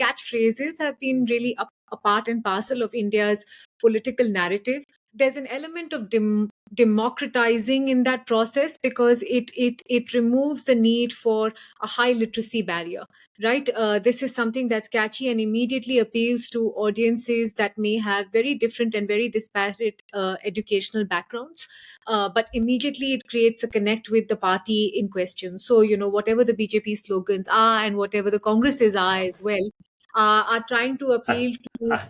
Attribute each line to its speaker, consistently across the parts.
Speaker 1: catchphrases have been really a part and parcel of India's political narrative. There's an element of democratizing in that process because it removes the need for a high literacy barrier, right? This is something that's catchy and immediately appeals to audiences that may have very different and very disparate educational backgrounds, but immediately it creates a connect with the party in question. So, whatever the BJP slogans are and whatever the Congresses are as well, are trying to
Speaker 2: I,
Speaker 1: appeal to.
Speaker 2: I,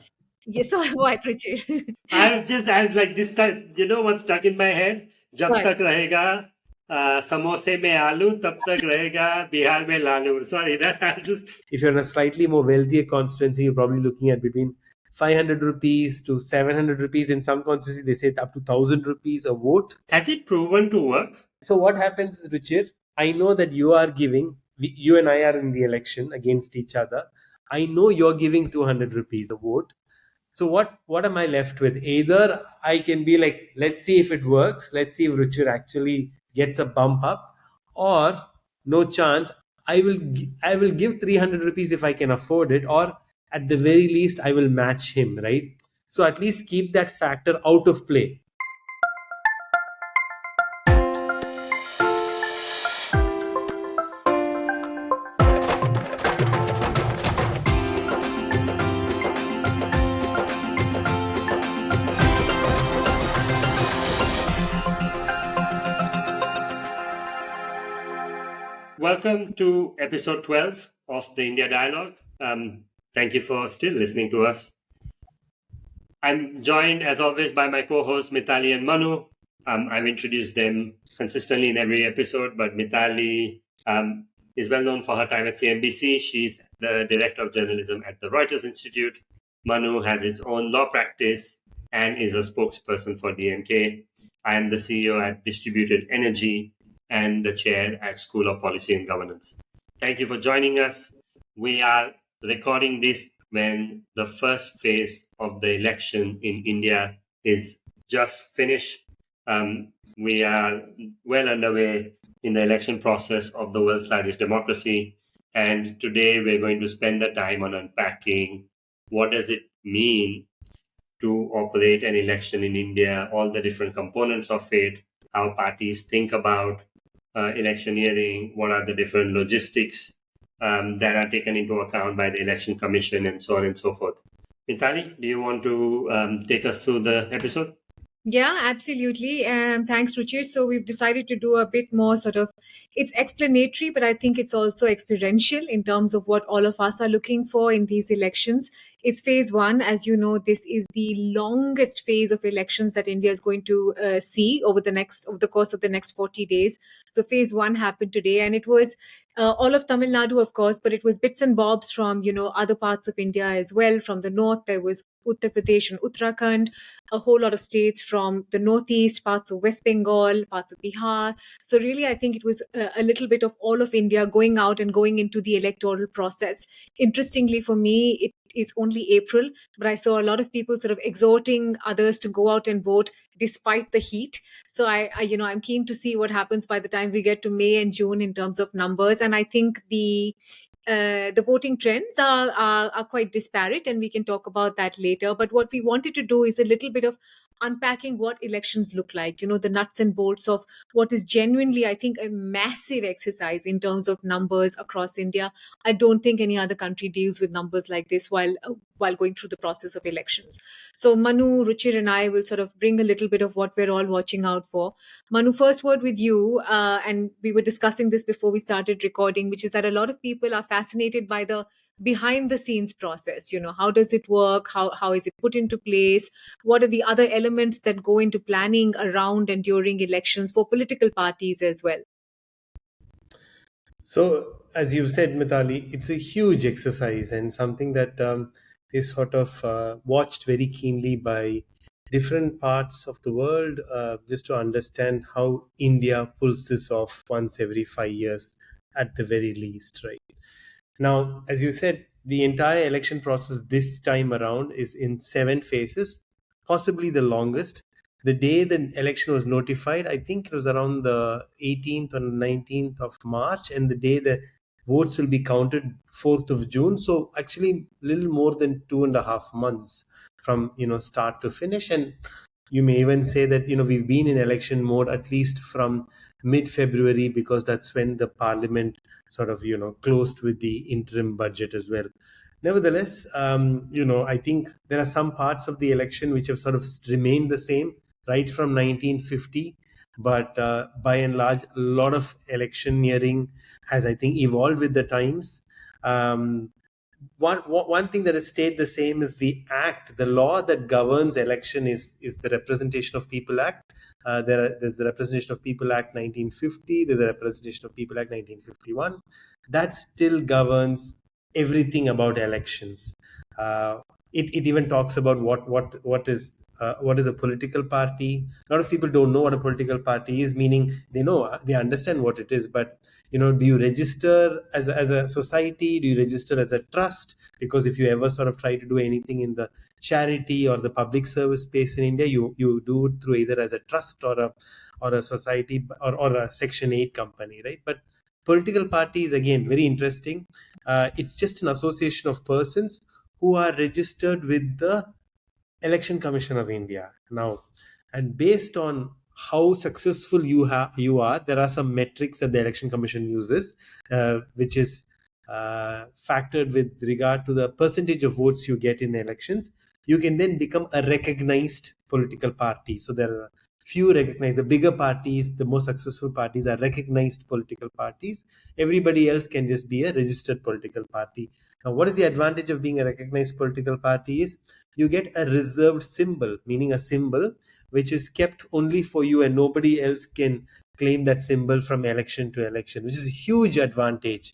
Speaker 1: Yes, so what, Richard?
Speaker 2: I was like this time. You know what's stuck in my head? जब
Speaker 1: What?
Speaker 2: तक रहेगा समोसे में आलू तब तक रहेगा बिहार में Lalu. Sorry, that I was just.
Speaker 3: If you're in a slightly more wealthier constituency, you're probably looking at between 500 rupees to 700 rupees. In some constituencies, they say up to 1,000 rupees a vote.
Speaker 2: Has it proven to work?
Speaker 3: So what happens is, Richard, I know that you are giving, you and I are in the election against each other. I know you're giving 200 rupees a vote. So what am I left with? Either I can be like, let's see if it works. Let's see if Ruchir actually gets a bump up, or no chance. I will give 300 rupees if I can afford it, or at the very least I will match him, right? So at least keep that factor out of play.
Speaker 2: Welcome to episode 12 of the India Dialogue. Thank you for still listening to us. I'm joined, as always, by my co-hosts Mitali and Manu. I've introduced them consistently in every episode, but Mitali is well known for her time at CNBC. She's the Director of Journalism at the Reuters Institute. Manu has his own law practice and is a spokesperson for DMK. I am the CEO at Distributed Energy and the chair at School of Policy and Governance. Thank you for joining us. We are recording this when the first phase of the election in India is just finished. We are well underway in the election process of the world's largest democracy. And today we're going to spend the time on unpacking what does it mean to operate an election in India, all the different components of it, how parties think about electioneering, what are the different logistics that are taken into account by the Election Commission, and so on and so forth. Mitali, do you want to take us through the episode?
Speaker 1: Yeah, absolutely. Thanks, Ruchir. So we've decided to do a bit more sort of, it's explanatory, but I think it's also experiential in terms of what all of us are looking for in these elections. It's phase one. As you know, this is the longest phase of elections that India is going to see over the course of the next 40 days. So phase one happened today, and it was all of Tamil Nadu, of course, but it was bits and bobs from, other parts of India as well. From the north, there was Uttar Pradesh and Uttarakhand, a whole lot of states from the northeast, parts of West Bengal, parts of Bihar. So really, I think it was a little bit of all of India going out and going into the electoral process. Interestingly for me, it is only April, but I saw a lot of people sort of exhorting others to go out and vote despite the heat. So I'm keen to see what happens by the time we get to May and June in terms of numbers. And I think the voting trends are quite disparate, and we can talk about that later. But what we wanted to do is a little bit of unpacking what elections look like, the nuts and bolts of what is genuinely, I think, a massive exercise in terms of numbers across India. I don't think any other country deals with numbers like this while going through the process of elections. So Manu, Ruchir and I will sort of bring a little bit of what we're all watching out for. Manu, first word with you, and we were discussing this before we started recording, which is that a lot of people are fascinated by the behind the scenes process. How does it work? How is it put into place? What are the other elements that go into planning around and during elections for political parties as well?
Speaker 3: So, as you said, Mitali, it's a huge exercise and something that is sort of watched very keenly by different parts of the world, just to understand how India pulls this off once every 5 years at the very least, right? Now, as you said, the entire election process this time around is in 7 phases, possibly the longest. The day the election was notified, I think it was around the 18th or 19th of March, and the day the votes will be counted 4th of June. So actually little more than 2.5 months from, start to finish. And you may even say that, we've been in election mode at least from mid-February, because that's when the parliament sort of, closed with the interim budget as well. Nevertheless, I think there are some parts of the election which have sort of remained the same right from 1950. But by and large, a lot of electioneering has, I think, evolved with the times. One thing that has stayed the same is the act, the law that governs election is the Representation of People Act. There's the Representation of People Act 1950. There's the Representation of People Act 1951. That still governs everything about elections. It even talks about what is a political party. A lot of people don't know what a political party is, meaning they understand what it is, but do you register as a society? Do you register as a trust? Because if you ever sort of try to do anything in the charity or the public service space in India, you do it through either as a trust or a society or a Section 8 company, right? But political party is again very interesting. It's just an association of persons who are registered with the Election Commission of India now, and based on how successful you are, there are some metrics that the Election Commission uses, which is factored with regard to the percentage of votes you get in the elections. You can then become a recognized political party. So there are few recognized. The bigger parties, the most successful parties, are recognized political parties. Everybody else can just be a registered political party. Now, what is the advantage of being a recognized political party is you get a reserved symbol, meaning a symbol which is kept only for you and nobody else can claim that symbol from election to election, which is a huge advantage.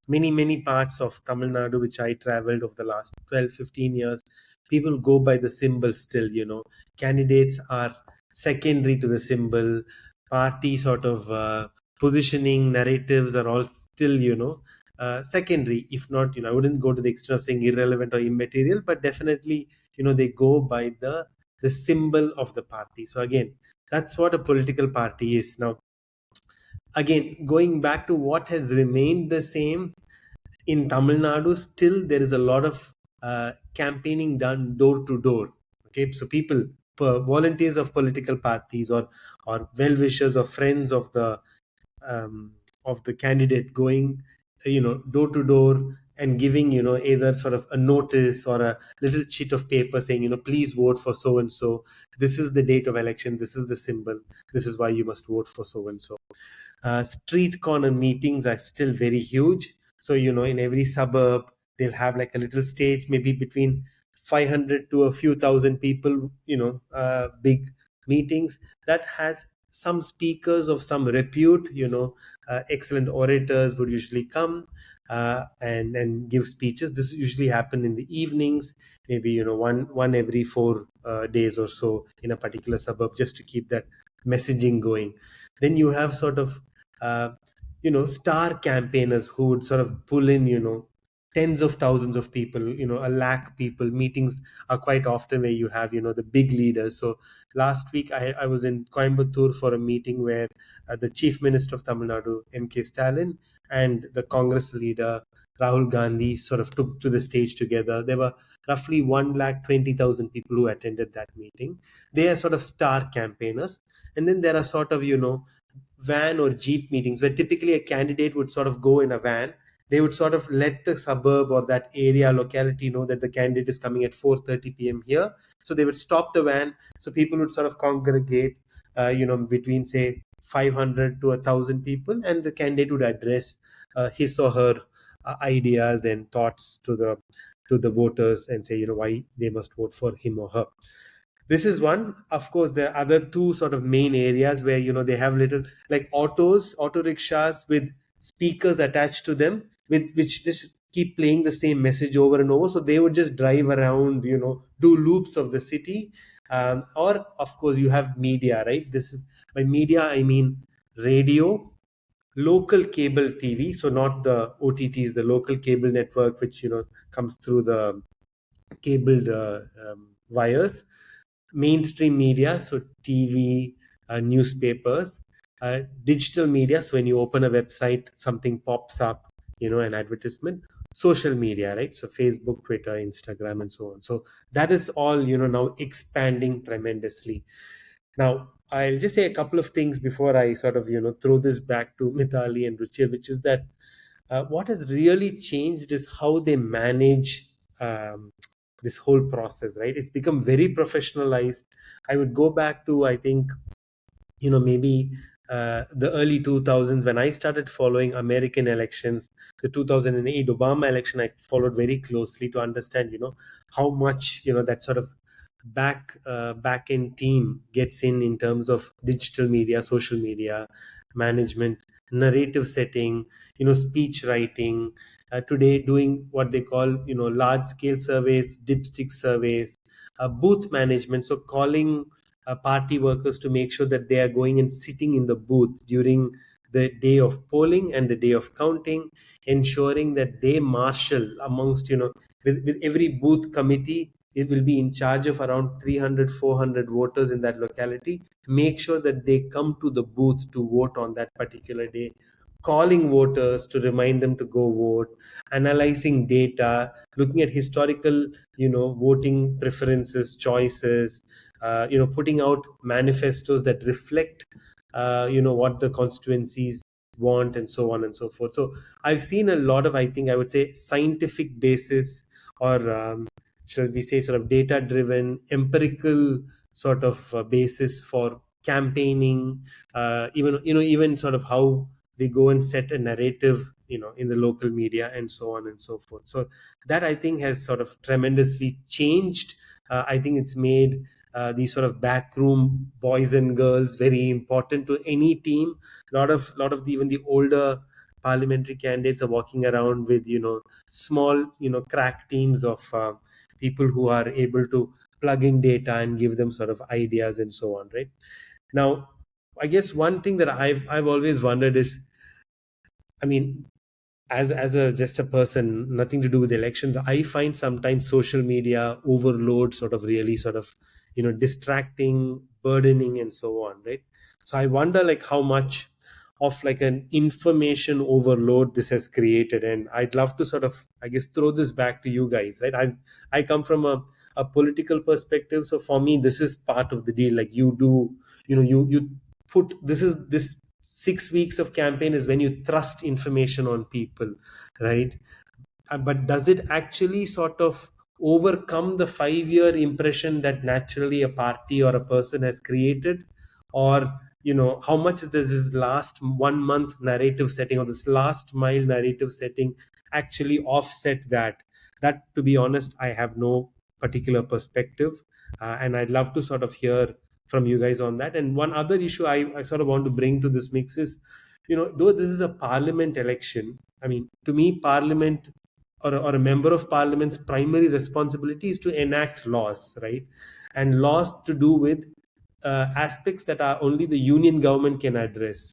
Speaker 3: Many parts of Tamil Nadu, which I traveled over the last 12-15 years, people go by the symbol still. Candidates are secondary to the symbol. Party sort of positioning narratives are all still secondary, if not, I wouldn't go to the extent of saying irrelevant or immaterial, but definitely, they go by the symbol of the party. So again, that's what a political party is. Now, again, going back to what has remained the same in Tamil Nadu, still there is a lot of campaigning done door to door. Okay, so people, volunteers of political parties or well-wishers or friends of the candidate going door to door and giving either sort of a notice or a little sheet of paper saying please vote for so and so, this is the date of election, this is the symbol, this is why you must vote for so and so. Street corner meetings are still very huge. So in every suburb they'll have like a little stage, maybe between 500 to a few thousand people, big meetings that has some speakers of some repute, excellent orators would usually come and give speeches. This usually happen in the evenings, maybe one every 4 days or so in a particular suburb, just to keep that messaging going. Then you have sort of star campaigners who would sort of pull in tens of thousands of people, 100,000 people. Meetings are quite often where you have the big leaders. So last week I was in Coimbatore for a meeting where the Chief Minister of Tamil Nadu, M.K. Stalin, and the Congress leader Rahul Gandhi sort of took to the stage together. There were roughly 120,000 people who attended that meeting. They are sort of star campaigners. And then there are sort of van or jeep meetings where typically a candidate would sort of go in a van. They would sort of let the suburb or that area locality know that the candidate is coming at 4:30 p.m. here. So they would stop the van. So people would sort of congregate, between say 500 to 1,000 people, and the candidate would address his or her ideas and thoughts to the voters and say why they must vote for him or her. This is one. Of course, there are other two sort of main areas where they have little like auto rickshaws with speakers attached to them, which just keep playing the same message over and over. So they would just drive around, do loops of the city. Or of course, you have media, right? This is, by media I mean radio, local cable TV. So not the OTTs, the local cable network, which comes through the cabled wires. Mainstream media, so TV, newspapers, digital media. So when you open a website, something pops up an advertisement, social media, right? So Facebook, Twitter, Instagram, and so on. So that is all now expanding tremendously. Now I'll just say a couple of things before I sort of throw this back to Mitali and Ruchir, which is that what has really changed is how they manage this whole process, right? It's become very professionalized. I would go back to, I think, maybe the early 2000s when I started following American elections. The 2008 Obama election I followed very closely to understand how much that sort of back end team gets in terms of digital media, social media management, narrative setting, speech writing, today doing what they call large scale surveys, dipstick surveys, booth management, so calling party workers to make sure that they are going and sitting in the booth during the day of polling and the day of counting, ensuring that they marshal amongst with every booth committee. It will be in charge of around 300 400 voters in that locality, make sure that they come to the booth to vote on that particular day, calling voters to remind them to go vote, analyzing data, looking at historical voting preferences, choices, putting out manifestos that reflect what the constituencies want, and so on and so forth. So I've seen a lot of, I think I would say, scientific basis, or shall we say sort of data driven empirical sort of basis for campaigning, even sort of how they go and set a narrative in the local media, and so on and so forth. So that, I think, has sort of tremendously changed. I think it's made these sort of backroom boys and girls very important to any team. Even the older parliamentary candidates are walking around with small crack teams of people who are able to plug in data and give them sort of ideas, and so on, right? Now, I guess one thing that I've always wondered is, I mean, as a just a person, nothing to do with elections, I find sometimes social media overload sort of really sort of distracting, burdening, and so on, right? So I wonder like how much of like an information overload this has created, and I'd love to sort of, I guess, throw this back to you guys, right? I come from a political perspective, so for me this is part of the deal. Like you do, you put this 6 weeks of campaign is when you thrust information on people, right? But does it actually sort of overcome the 5 year impression that naturally a party or a person has created? Or how much is this last 1 month narrative setting, or this last mile narrative setting, actually offset that to be honest, I have no particular perspective, and I'd love to sort of hear from you guys on that. And one other issue I sort of want to bring to this mix is, though this is a parliament election, I mean, to me, parliament, or a member of parliament's primary responsibility is to enact laws, right? And laws to do with aspects that are only the union government can address.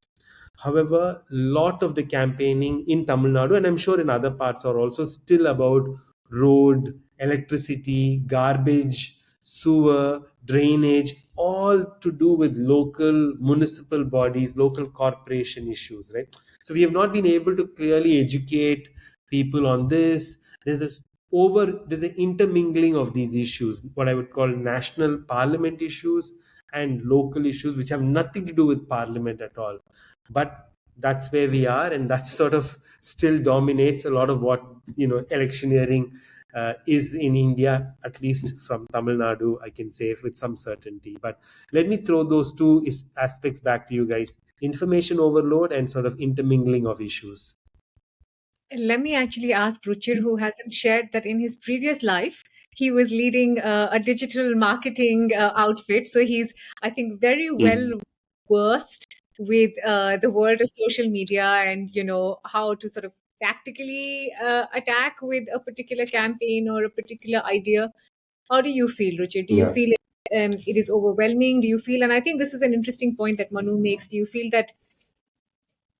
Speaker 3: However, lot of the campaigning in Tamil Nadu, and I'm sure in other parts, are also still about road, electricity, garbage, sewer, drainage, all to do with local municipal bodies, local corporation issues, right? So we have not been able to clearly educate people on this. There's an intermingling of these issues, what I would call national parliament issues and local issues, which have nothing to do with parliament at all. But that's where we are, and that sort of still dominates a lot of what electioneering is in India, at least from Tamil Nadu, I can say with some certainty. But let me throw those two aspects back to you guys: information overload and sort of intermingling of issues.
Speaker 1: Let me actually ask Ruchir, who hasn't shared that in his previous life, he was leading a digital marketing outfit. So he's, I think, very well
Speaker 2: Mm.
Speaker 1: versed with the world of social media, and, how to sort of tactically attack with a particular campaign or a particular idea. How do you feel, Ruchir? Do you
Speaker 2: Yeah.
Speaker 1: feel it is overwhelming? Do you feel, and I think this is an interesting point that Manu makes, do you feel that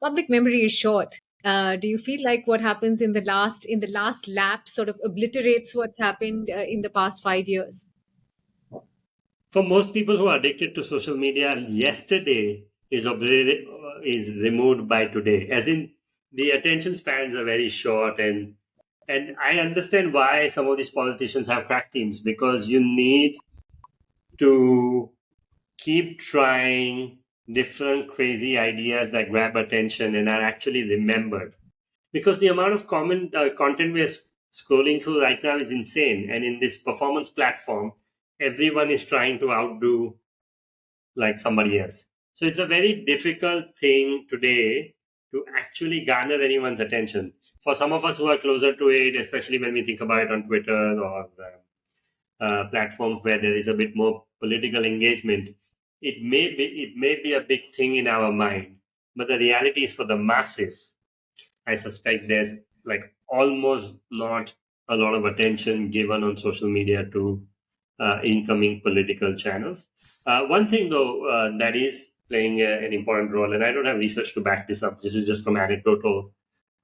Speaker 1: public memory is short? Do you feel like what happens in the last lap sort of obliterates what's happened in the past 5 years?
Speaker 2: For most people who are addicted to social media, yesterday is removed by today. As in, the attention spans are very short, and I understand why some of these politicians have crack teams, because you need to keep trying different crazy ideas that grab attention and are actually remembered. Because the amount of content we're scrolling through right now is insane. And in this performance platform, everyone is trying to outdo like somebody else. So it's a very difficult thing today to actually garner anyone's attention. For some of us who are closer to it, especially when we think about it on Twitter or platforms where there is a bit more political engagement, it may be a big thing in our mind. But the reality is, for the masses, I suspect there's like almost not a lot of attention given on social media to incoming political channels. One thing, though, that is playing an important role, and I don't have research to back this up, this is just from anecdotal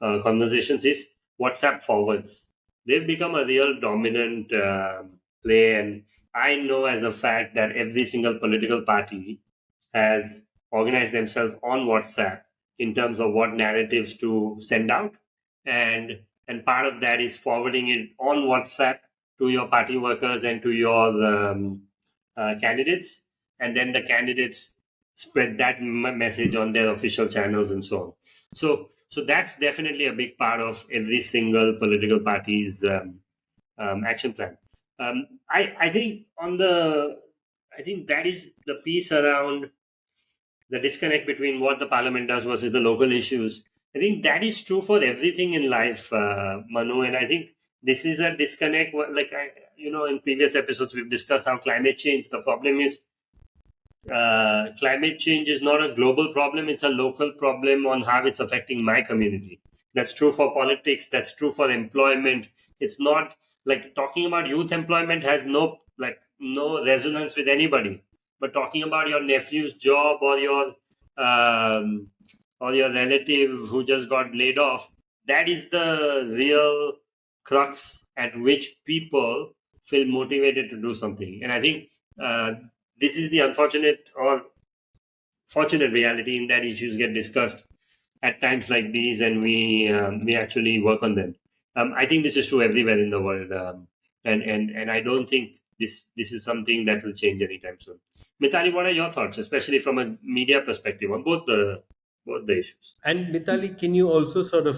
Speaker 2: conversations, is WhatsApp forwards. They've become a real dominant play, and I know as a fact that every single political party has organized themselves on WhatsApp in terms of what narratives to send out, and part of that is forwarding it on WhatsApp to your party workers and to your candidates, and then the candidates spread that message on their official channels and so on. So that's definitely a big part of every single political party's action plan. I think that is the piece around the disconnect between what the parliament does versus the local issues. I think that is true for everything in life, Manu, and I think this is a disconnect. In previous episodes we've discussed how climate change. The problem is climate change is not a global problem; it's a local problem on how it's affecting my community. That's true for politics. That's true for employment. It's not like talking about youth employment has no resonance with anybody. But talking about your nephew's job or your relative who just got laid off, that is the real crux at which people feel motivated to do something. And I think this is the unfortunate or fortunate reality, in that issues get discussed at times like these, and we actually work on them. I think this is true everywhere in the world, and I don't think this is something that will change anytime soon. Mitali, what are your thoughts, especially from a media perspective, on both the issues?
Speaker 3: And Mitali, can you also sort of,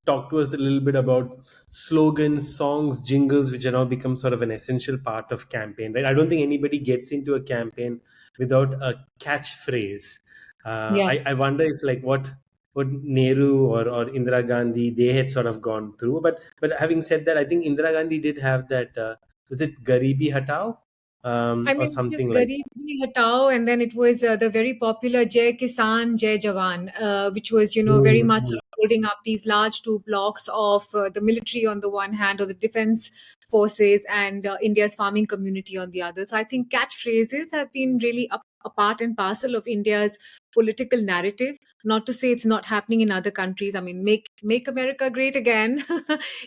Speaker 3: talk to us a little bit about slogans, songs, jingles, which have now become sort of an essential part of campaign, right? I don't think anybody gets into a campaign without a catchphrase.
Speaker 1: Yeah.
Speaker 3: I wonder if like what Nehru or Indira Gandhi, they had sort of gone through. But having said that, I think Indira Gandhi did have that, was it Garibi Hatao?
Speaker 1: I
Speaker 3: Or
Speaker 1: mean, it is
Speaker 3: something like
Speaker 1: Garib Hatao, and then it was the very popular Jai Kisan, Jai Jawan, which was, very
Speaker 3: that.
Speaker 1: much sort of holding up these large two blocks of the military on the one hand, or the defense forces, and India's farming community on the other. So I think catchphrases have been really a part and parcel of India's political narrative. Not to say it's not happening in other countries. I mean, make America great again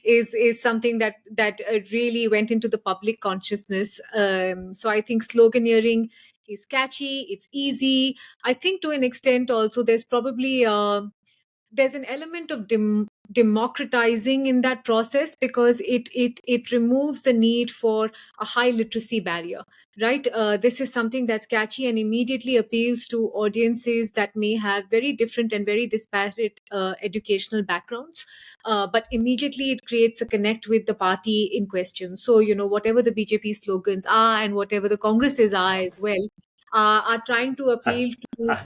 Speaker 1: is something that really went into the public consciousness. So I think sloganeering is catchy, it's easy. I think to an extent also there's an element of democratizing in that process, because it removes the need for a high literacy barrier, right? This is something that's catchy and immediately appeals to audiences that may have very different and very disparate educational backgrounds, but immediately it creates a connect with the party in question. So whatever the BJP slogans are, and whatever the Congresses are as well, are trying to appeal to.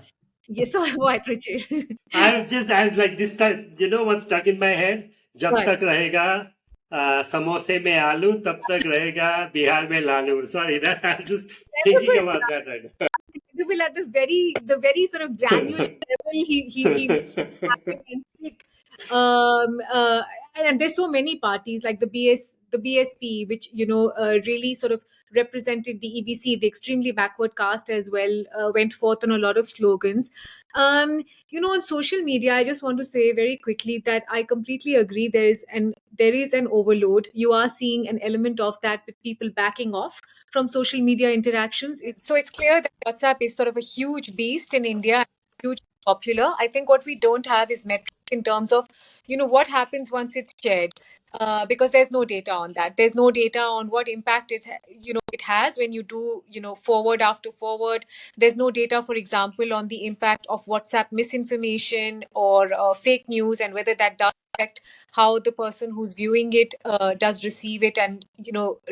Speaker 1: Yes, so what, Richard?
Speaker 2: I was like, this time, you know what's stuck in my head? जब
Speaker 1: What?
Speaker 2: तक रहेगा समोसे में आलू, तब तक रहेगा बिहार में Lalu. Sorry, that I was just thinking about that right now.
Speaker 1: Incredible at the very sort of granular level he made it happen and stick. And there's so many parties like the BSP, which really sort of represented the EBC, the extremely backward caste as well, went forth on a lot of slogans. On social media, I just want to say very quickly that I completely agree. There is an overload. You are seeing an element of that with people backing off from social media interactions. So it's clear that WhatsApp is sort of a huge beast in India, huge popular. I think what we don't have is metrics in terms of, what happens once it's shared. Because there's no data on that. There's no data on what impact it has when you do, forward after forward. There's no data, for example, on the impact of WhatsApp misinformation or fake news, and whether that does affect how the person who's viewing it does receive it and,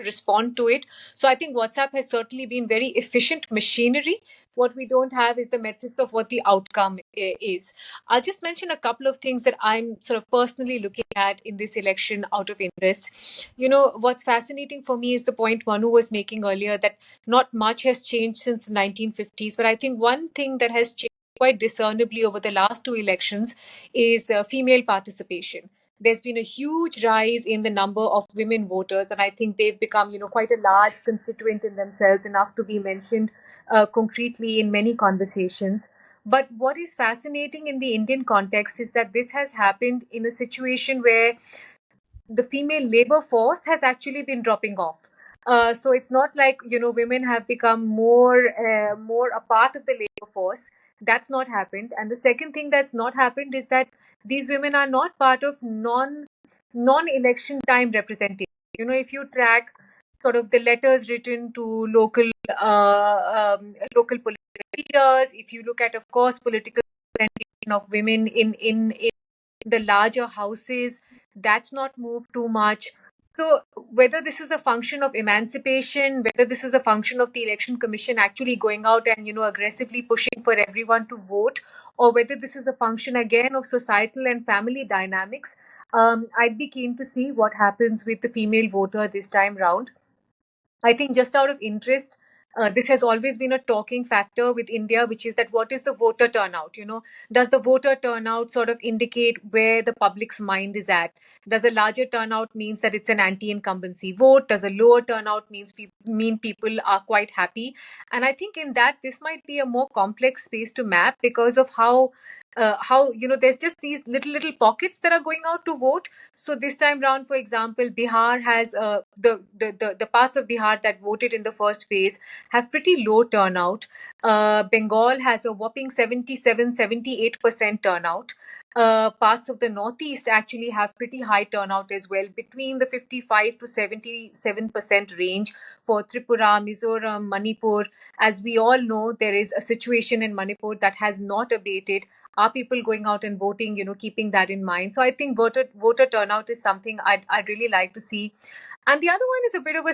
Speaker 1: respond to it. So I think WhatsApp has certainly been very efficient machinery. What we don't have is the metrics of what the outcome is. I'll just mention a couple of things that I'm sort of personally looking at in this election out of interest. What's fascinating for me is the point Manu was making earlier, that not much has changed since the 1950s. But I think one thing that has changed quite discernibly over the last two elections is female participation. There's been a huge rise in the number of women voters, and I think they've become, quite a large constituent in themselves, enough to be mentioned concretely in many conversations. But what is fascinating in the Indian context is that this has happened in a situation where the female labor force has actually been dropping off. So it's not like, women have become more a part of the labor force. That's not happened. And the second thing that's not happened is that these women are not part of non-election time representation. If you track sort of the letters written to local political leaders, if you look at, of course, political representation of women in the larger houses, that's not moved too much. So whether this is a function of emancipation, whether this is a function of the election commission actually going out and, aggressively pushing for everyone to vote, or whether this is a function again of societal and family dynamics, I'd be keen to see what happens with the female voter this time round. I think just out of interest, this has always been a talking factor with India, which is that what is the voter turnout? Does the voter turnout sort of indicate where the public's mind is at? Does a larger turnout means that it's an anti-incumbency vote? Does a lower turnout mean people are quite happy? And I think in that this might be a more complex space to map because of how there's just these little pockets that are going out to vote. So this time round, for example, Bihar has the parts of Bihar that voted in the first phase have pretty low turnout. Bengal has a whopping 78% turnout. Parts of the Northeast actually have pretty high turnout as well, between the 55 to 77% range for Tripura, Mizoram, Manipur. As we all know, there is a situation in Manipur that has not abated. Are people going out and voting, keeping that in mind? So I think voter turnout is something I'd really like to see. And the other one is a bit of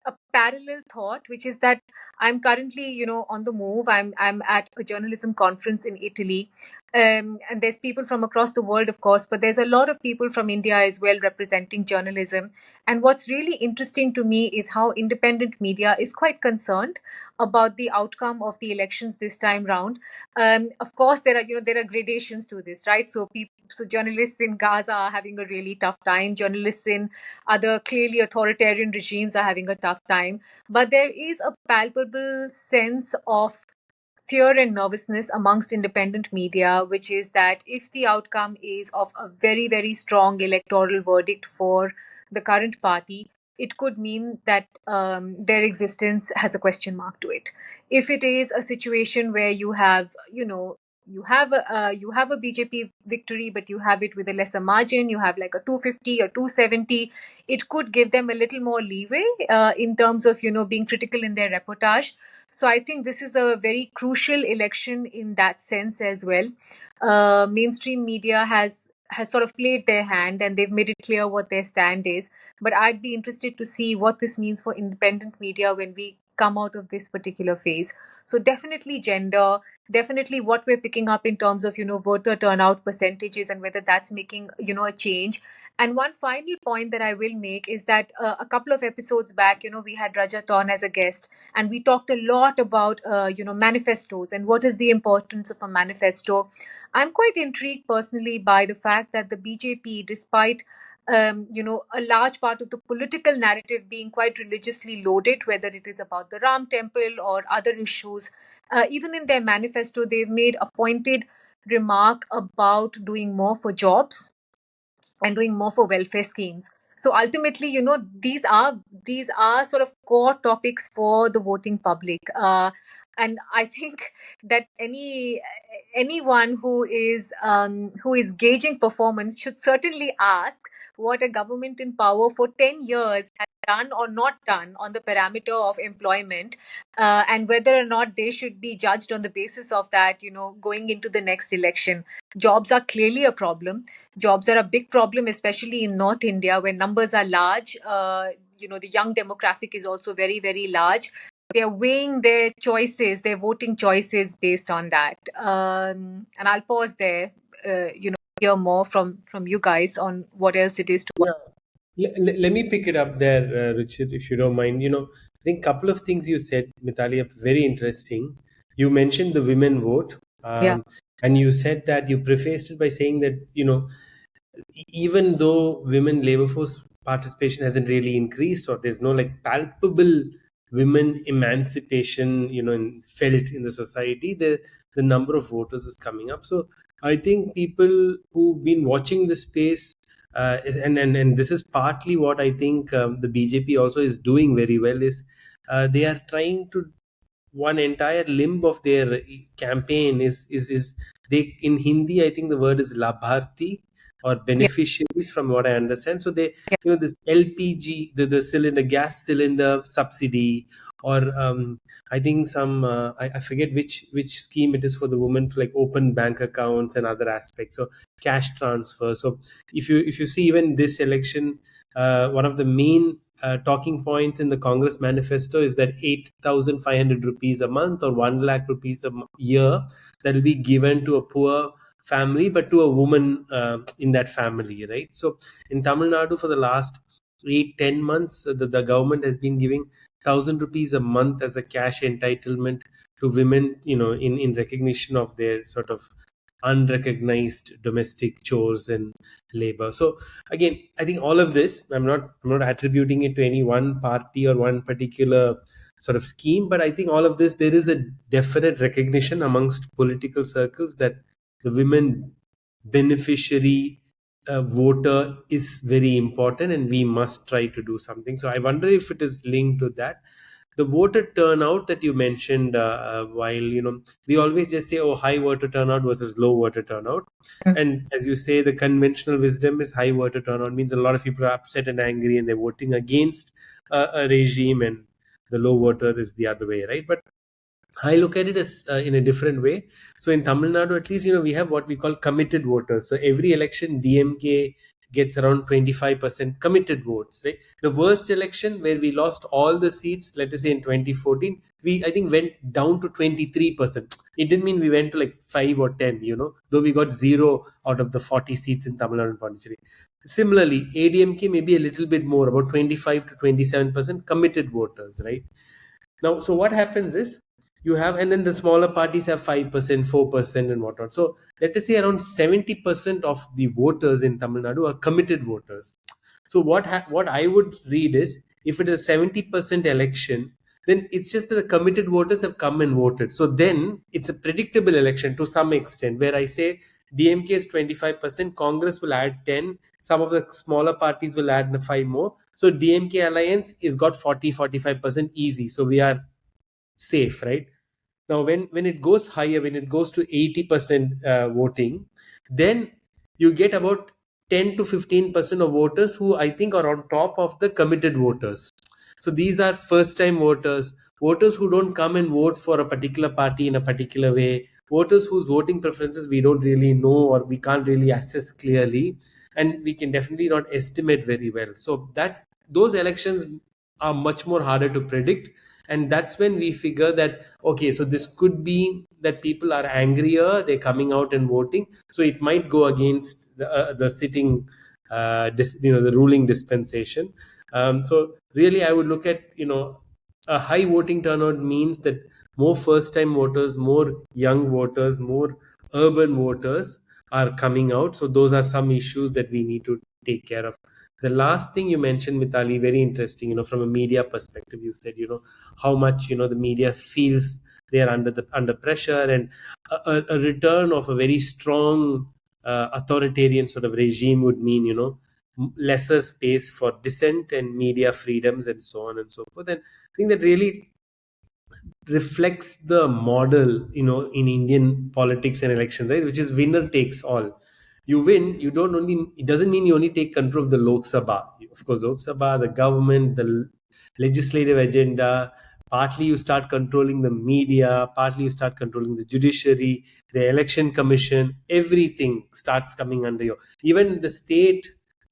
Speaker 1: a parallel thought, which is that I'm currently, on the move. I'm at a journalism conference in Italy. And there's people from across the world, of course, but there's a lot of people from India as well representing journalism. And what's really interesting to me is how independent media is quite concerned about the outcome of the elections this time round. Of course, there are gradations to this, right? So journalists in Gaza are having a really tough time. Journalists in other clearly authoritarian regimes are having a tough time. But there is a palpable sense of fear and nervousness amongst independent media, which is that if the outcome is of a very, very strong electoral verdict for the current party, it could mean that their existence has a question mark to it. If it is a situation where you have a BJP victory, but you have it with a lesser margin, you have like a 250 or 270, it could give them a little more leeway in terms of being critical in their reportage. So I think this is a very crucial election in that sense as well. Mainstream media has sort of played their hand and they've made it clear what their stand is. But I'd be interested to see what this means for independent media when we come out of this particular phase. So definitely gender, definitely what we're picking up in terms of, voter turnout percentages and whether that's making, a change. And one final point that I will make is that a couple of episodes back, we had Rajat on as a guest, and we talked a lot about, manifestos and what is the importance of a manifesto. I'm quite intrigued personally by the fact that the BJP, despite a large part of the political narrative being quite religiously loaded, whether it is about the Ram Temple or other issues, even in their manifesto, they've made a pointed remark about doing more for jobs and doing more for welfare schemes. So ultimately, these are sort of core topics for the voting public. And I think that anyone who is gauging performance should certainly ask what a government in power for 10 years has done or not done on the parameter of employment, and whether or not they should be judged on the basis of that, going into the next election. Jobs are clearly a problem. Jobs are a big problem, especially in North India, where numbers are large. The young demographic is also very, very large. They're weighing their choices, their voting choices based on that. And I'll pause there, hear more from you guys on what else it is to.
Speaker 3: Yeah. Let me pick it up there, Richard, if you don't mind. I think a couple of things you said, Mitali, are very interesting. You mentioned the women vote,
Speaker 1: Yeah.
Speaker 3: and you said that you prefaced it by saying that, even though women labor force participation hasn't really increased, or there's no like palpable women emancipation, felt in the society, the number of voters is coming up. So I think people who've been watching the space, and this is partly what I think the BJP also is doing very well, is they are trying to, one entire limb of their campaign is they, in Hindi I think the word is labharti, or
Speaker 1: Yeah.
Speaker 3: beneficiaries, from what I understand. So they,
Speaker 1: Yeah.
Speaker 3: this LPG, the cylinder, gas cylinder subsidy, or I think some I forget which scheme it is for the woman to like open bank accounts and other aspects. So cash transfer. So if you see even this election, one of the main talking points in the Congress manifesto is that 8,500 rupees a month, or 1 lakh rupees a year, that will be given to a poor family, but to a woman in that family, right? So in Tamil Nadu, for the last 8-10 months, the government has been giving 1,000 rupees a month as a cash entitlement to women, in recognition of their sort of unrecognized domestic chores and labor. So again, I think all of this, I'm not attributing it to any one party or one particular sort of scheme, but I think all of this, there is a definite recognition amongst political circles that the women beneficiary voter is very important, and we must try to do something. So I wonder if it is linked to that. The voter turnout that you mentioned, while we always just say, oh, high voter turnout versus low voter turnout,
Speaker 1: Mm.
Speaker 3: and as you say, the conventional wisdom is high voter turnout means a lot of people are upset and angry and they're voting against a regime, and the low voter is the other way, right? But I look at it as in a different way. So in Tamil Nadu, at least, we have what we call committed voters. So every election, DMK gets around 25% committed votes, right? The worst election where we lost all the seats, let us say in 2014, we, I think, went down to 23%. It didn't mean we went to like 5 or 10, though we got 0 out of the 40 seats in Tamil Nadu and Pondicherry. Similarly, ADMK may be a little bit more, about 25 to 27% committed voters, right? Now, so what happens is you have, and then the smaller parties have 5%, 4%, and whatnot. So let us say around 70% of the voters in Tamil Nadu are committed voters. So what I would read is, if it is a 70% election, then it's just that the committed voters have come and voted. So then it's a predictable election to some extent, where I say DMK is 25%, Congress will add 10, some of the smaller parties will add 5 more. So DMK alliance is got 40-45% easy. So we are safe, right? Now, when it goes higher, when it goes to 80% voting, then you get about 10 to 15% of voters who I think are on top of the committed voters. So these are first time voters, voters who don't come and vote for a particular party in a particular way, voters whose voting preferences we don't really know, or we can't really assess clearly, and we can definitely not estimate very well. So that those elections are much more harder to predict, and that's when we figure that, okay, so this could be that people are angrier, they're coming out and voting, so it might go against the sitting the ruling dispensation. So really I would look at, a high voting turnout means that more first time voters, more young voters, more urban voters are coming out. So those are some issues that we need to take care of. The last thing you mentioned, Mitali, very interesting, from a media perspective. You said, how much, the media feels they are under pressure, and a return of a very strong authoritarian sort of regime would mean, lesser space for dissent and media freedoms and so on and so forth. And I think that really reflects the model, in Indian politics and elections, right? Which is winner takes all. You win, you don't only, it doesn't mean you only take control of the Lok Sabha. Of course, Lok Sabha, the government, the legislative agenda, partly you start controlling the media, partly you start controlling the judiciary, the election commission, everything starts coming under you. Even the state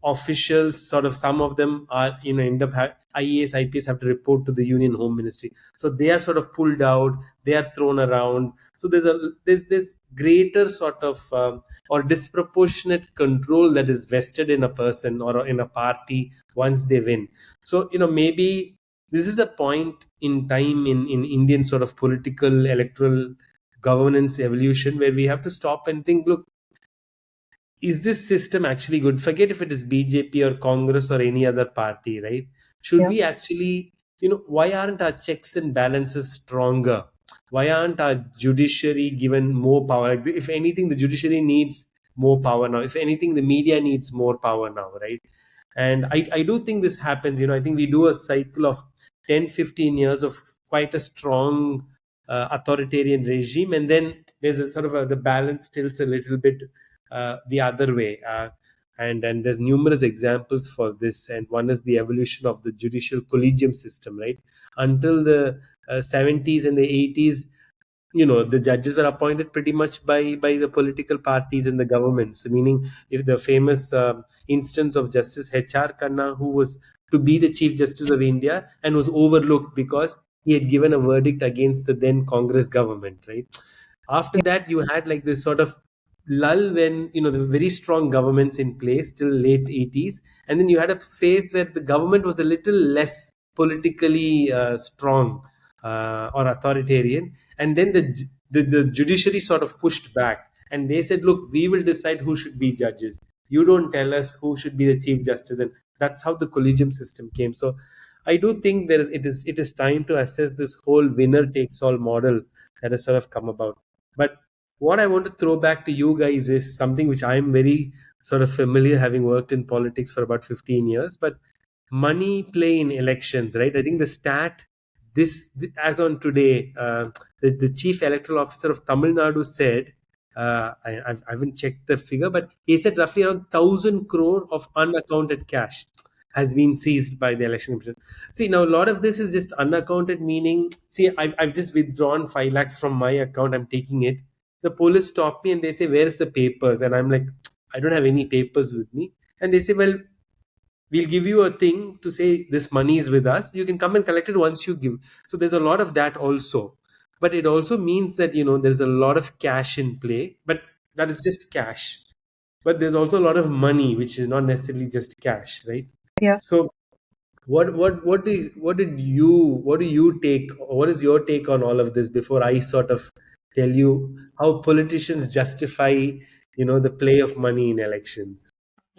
Speaker 3: officials, sort of, some of them are, end up IAS, IPS have to report to the Union Home Ministry. So they are sort of pulled out, they are thrown around. So there's this greater sort of or disproportionate control that is vested in a person or in a party once they win. So maybe this is a point in time in Indian sort of political electoral governance evolution where we have to stop and think, look, is this system actually good? Forget if it is BJP or Congress or any other party, right? Should
Speaker 1: Yeah.
Speaker 3: we actually, why aren't our checks and balances stronger? Why aren't our judiciary given more power? Like, if anything, the judiciary needs more power now. If anything, the media needs more power now, right? And I do think this happens. I think we do a cycle of 10, 15 years of quite a strong authoritarian regime. And then there's a sort of the balance tilts a little bit the other way. And there's numerous examples for this. And one is the evolution of the judicial collegium system, right? Until the 70s and the 80s, the judges were appointed pretty much by the political parties and the governments. Meaning, if the famous instance of Justice H.R. Khanna, who was to be the Chief Justice of India and was overlooked because he had given a verdict against the then Congress government, right? After that, you had like this sort of lull when the very strong governments in place till late 80s, and then you had a phase where the government was a little less politically strong or authoritarian, and then the judiciary sort of pushed back, and they said, look, we will decide who should be judges, you don't tell us who should be the Chief Justice. And that's how the collegium system came. So I do think it is time to assess this whole winner takes all model that has sort of come about. But what I want to throw back to you guys is something which I'm very sort of familiar, having worked in politics for about 15 years. But money play in elections, right? I think the stat, as on today, the chief electoral officer of Tamil Nadu said, I haven't checked the figure, but he said roughly around 1,000 crore of unaccounted cash has been seized by the election commission. See, now a lot of this is just unaccounted, meaning, see, I've just withdrawn 5 lakhs from my account, I'm taking it. The police stop me and they say, where is the papers? And I'm like, I don't have any papers with me. And they say, well, we'll give you a thing to say this money is with us. You can come and collect it once you give. So there's a lot of that also. But it also means that, there's a lot of cash in play, but that is just cash. But there's also a lot of money, which is not necessarily just cash, right?
Speaker 1: Yeah.
Speaker 3: So what do you take, what is your take on all of this before I sort of tell you how politicians justify the play of money in elections?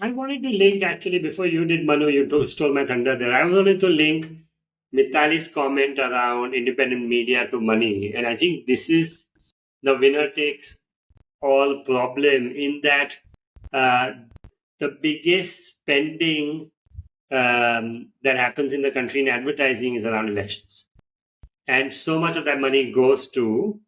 Speaker 2: I wanted to link, actually, before you did, Manu, you stole my thunder there. I wanted to link Mitali's comment around independent media to money. And I think this is the winner takes all problem, in that the biggest spending that happens in the country in advertising is around elections. And so much of that money goes to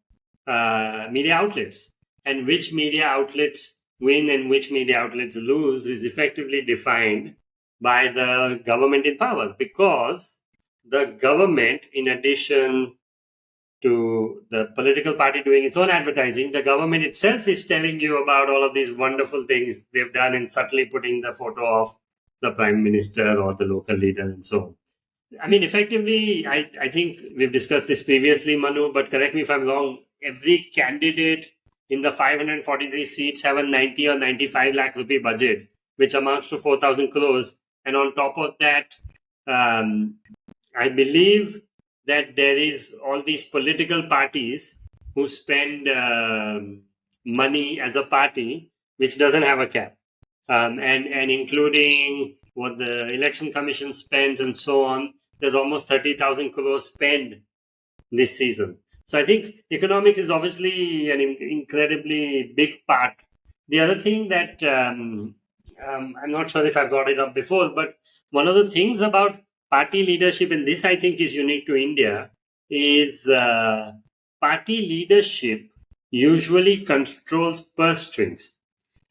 Speaker 2: media outlets. And which media outlets win and which media outlets lose is effectively defined by the government in power, because the government, in addition to the political party doing its own advertising, the government itself is telling you about all of these wonderful things they've done and subtly putting the photo of the prime minister or the local leader and so on. I mean, effectively, I think we've discussed this previously, Manu, but correct me if I'm wrong, every candidate in the 543 seats have a 90 or 95 lakh rupee budget, which amounts to 4,000 crores. And on top of that, I believe that there is all these political parties who spend money as a party, which doesn't have a cap, and including what the election commission spends and so on. There's almost 30,000 crores spent this season. So I think economics is obviously an incredibly big part. The other thing that I'm not sure if I brought it up before, but one of the things about party leadership, and this I think is unique to India, is party leadership usually controls purse strings.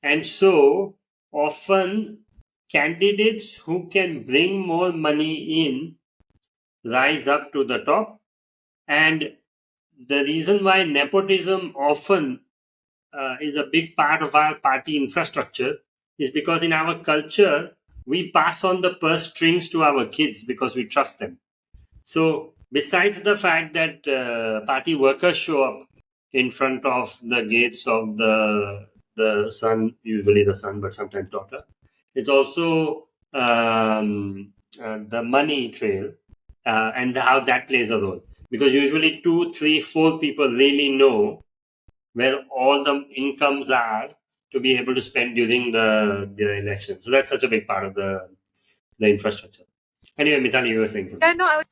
Speaker 2: And so often candidates who can bring more money in rise up to the top. And the reason why nepotism often is a big part of our party infrastructure is because in our culture, we pass on the purse strings to our kids because we trust them. So, besides the fact that party workers show up in front of the gates of the son, usually the son, but sometimes daughter, it's also the money trail and how that plays a role. Because usually two, three, four people really know where all the incomes are to be able to spend during the election. So that's such a big part of the infrastructure. Anyway, Mitali, you were saying something.
Speaker 1: Yeah, no, I would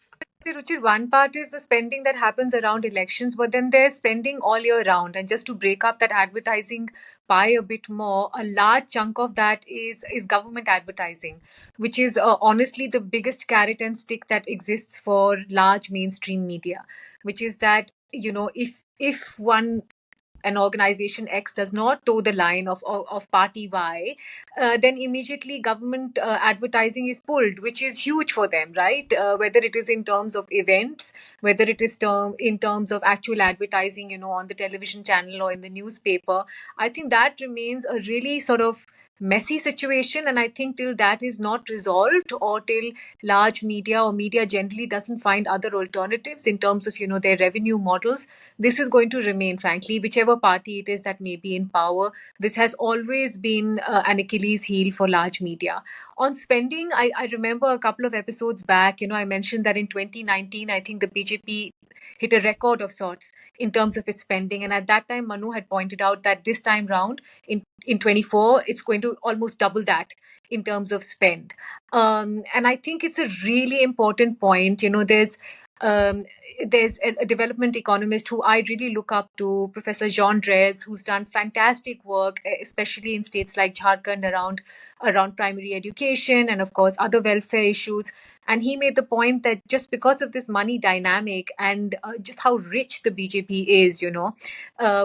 Speaker 1: say, Ruchir, one part is the spending that happens around elections, but then there's spending all year round. And just to break up that advertising pie a bit more, a large chunk of that is government advertising, which is honestly the biggest carrot and stick that exists for large mainstream media, which is that, if an organization X does not toe the line of party Y, then immediately government advertising is pulled, which is huge for them, right? Whether it is in terms of events, whether it is in terms of actual advertising, on the television channel or in the newspaper. I think that remains a really sort of messy situation, and I think till that is not resolved, or till large media or media generally doesn't find other alternatives in terms of their revenue models, this is going to remain, frankly, whichever party it is that may be in power. This has always been an Achilles heel for large media. On spending, I remember a couple of episodes back, I mentioned that in 2019, I think the BJP hit a record of sorts in terms of its spending. And at that time, Manu had pointed out that this time round in 24, it's going to almost double that in terms of spend. And I think it's a really important point. There's a development economist who I really look up to, Professor Jean Drez, who's done fantastic work, especially in states like Jharkhand around primary education and, of course, other welfare issues. And he made the point that just because of this money dynamic and just how rich the BJP is,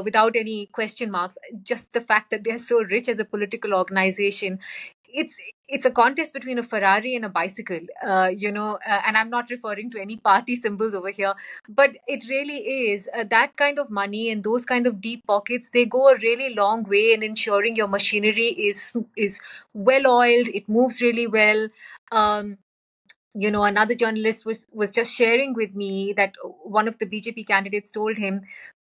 Speaker 1: without any question marks, just the fact that they're so rich as a political organization, it's a contest between a Ferrari and a bicycle, and I'm not referring to any party symbols over here, but it really is that kind of money and those kind of deep pockets. They go a really long way in ensuring your machinery is well oiled. It moves really well. Another journalist was just sharing with me that one of the BJP candidates told him,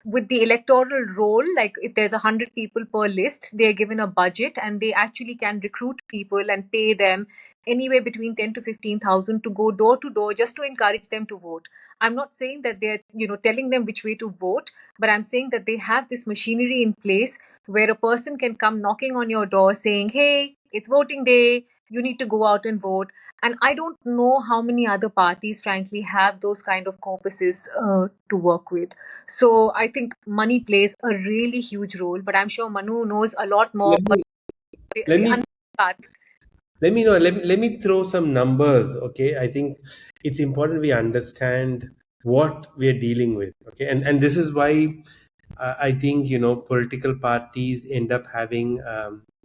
Speaker 1: with the electoral roll, like if there's 100 people per list, they're given a budget and they actually can recruit people and pay them anywhere between 10 to 15,000 to go door to door just to encourage them to vote. I'm not saying that they're telling them which way to vote, but I'm saying that they have this machinery in place where a person can come knocking on your door saying, hey, it's voting day, you need to go out and vote. And I don't know how many other parties, frankly, have those kind of corpuses to work with. So I think money plays a really huge role, but I'm sure Manu knows a lot more.
Speaker 3: Let me let
Speaker 1: The
Speaker 3: me
Speaker 1: other part.
Speaker 3: let me know. Let me throw some numbers. Okay, I think it's important we understand what we are dealing with. Okay, and this is why I think political parties end up having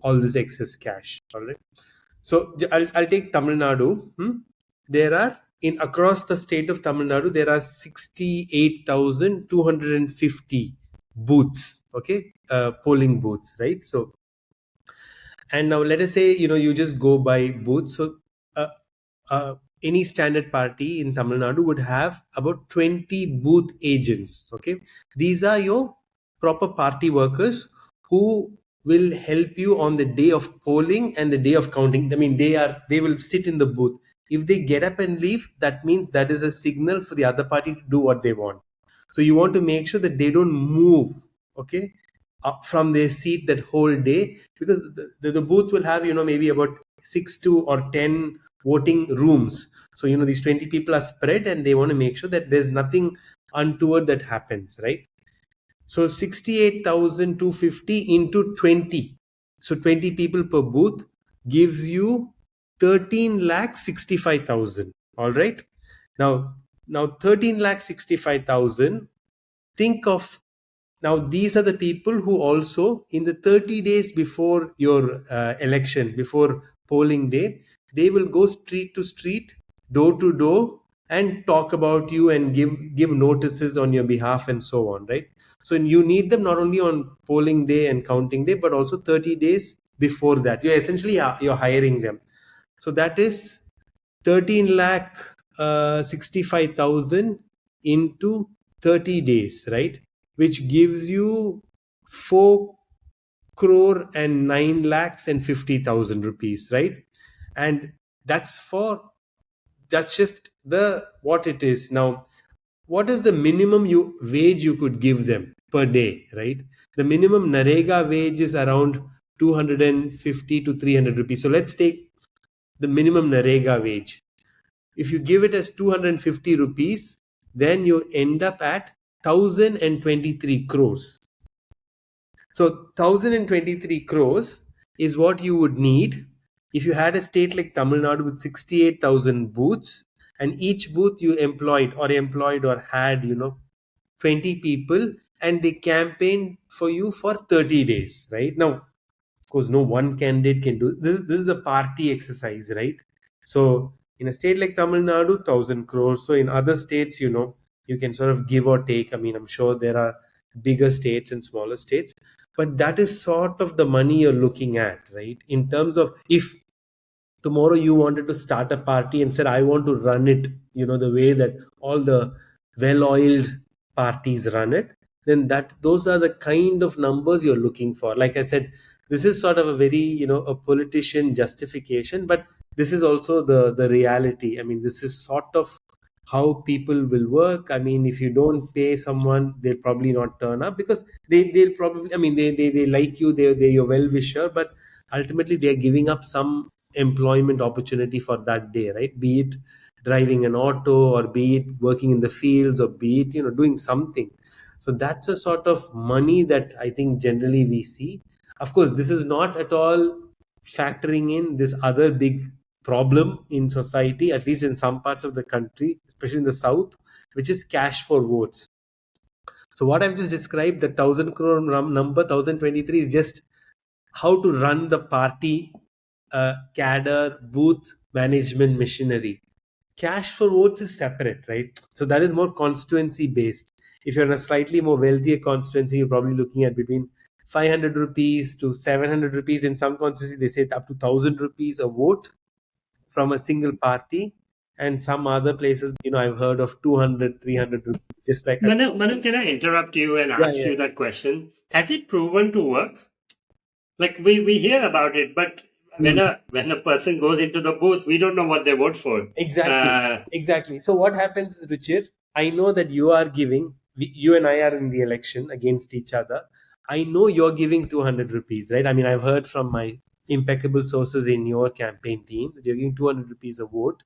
Speaker 3: all this excess cash. All right. So I'll take Tamil Nadu. There are in across the state of Tamil Nadu there are 68,250 booths. Okay, polling booths. Right. So and now let us say you just go by booths. So uh, any standard party in Tamil Nadu would have about 20 booth agents. Okay, these are your proper party workers who will help you on the day of polling and the day of counting. I mean, they will sit in the booth. If they get up and leave, that means that is a signal for the other party to do what they want. So you want to make sure that they don't move, okay, up from their seat that whole day, because the booth will have maybe about 6 to or 10 voting rooms. So these 20 people are spread and they want to make sure that there's nothing untoward that happens, right? So 68,250 into 20, so 20 people per booth gives you 13 lakh 65,000. All right. Now Now 13,65,000. Think of, now these are the people who also in the 30 days before your election, before polling day, they will go street to street, door to door, and talk about you and give notices on your behalf and so on, right? So you need them not only on polling day and counting day, but also 30 days before that. You're essentially you're hiring them. So that is 13 lakh 65,000 into 30 days, right? Which gives you 4 crore and 9 lakhs and 50,000 rupees, right? And that's just the what it is. Now, what is the minimum wage you could give them per day, right? The minimum Narega wage is around 250 to 300 rupees. So let's take the minimum Narega wage. If you give it as 250 rupees, then you end up at 1023 crores. So 1023 crores is what you would need if you had a state like Tamil Nadu with 68,000 booths, and each booth you employed or had 20 people, and they campaigned for you for 30 days, right? Now, of course, no one candidate can do this. This is a party exercise, right? So in a state like Tamil Nadu, 1,000 crores. So in other states, you can sort of give or take. I mean, I'm sure there are bigger states and smaller states, but that is sort of the money you're looking at, right? In terms of, if tomorrow you wanted to start a party and said, I want to run it the way that all the well-oiled parties run it, then those are the kind of numbers you're looking for. Like I said, this is sort of a very a politician justification, but this is also the reality. I mean, this is sort of how people will work. I mean, if you don't pay someone, they'll probably not turn up, because they'll probably, I mean, they like you, they're your well-wisher, but ultimately they're giving up some employment opportunity for that day, right? Be it driving an auto, or be it working in the fields, or be it doing something. So that's a sort of money that I think generally we see. Of course, this is not at all factoring in this other big problem in society, at least in some parts of the country, especially in the south, which is cash for votes. So what I've just described, the 1,000 crore number, 1023, is just how to run the party cadre booth management machinery. Cash for votes is separate, right? So that is more constituency based. If you're in a slightly more wealthier constituency, you're probably looking at between 500 rupees to 700 rupees. In some constituencies, they say up to 1,000 rupees a vote from a single party. And some other places, I've heard of 200, 300 rupees, just like
Speaker 2: Manu, can I interrupt you and
Speaker 3: yeah,
Speaker 2: ask
Speaker 3: yeah.
Speaker 2: you that question? Has it proven to work? Like we hear about it, but when a person goes into the booth, we don't know what they vote for.
Speaker 3: Exactly. So what happens is, Ruchir, I know that you are giving, you and I are in the election against each other. I know you're giving 200 rupees, right? I mean, I've heard from my impeccable sources in your campaign team that you're giving 200 rupees a vote.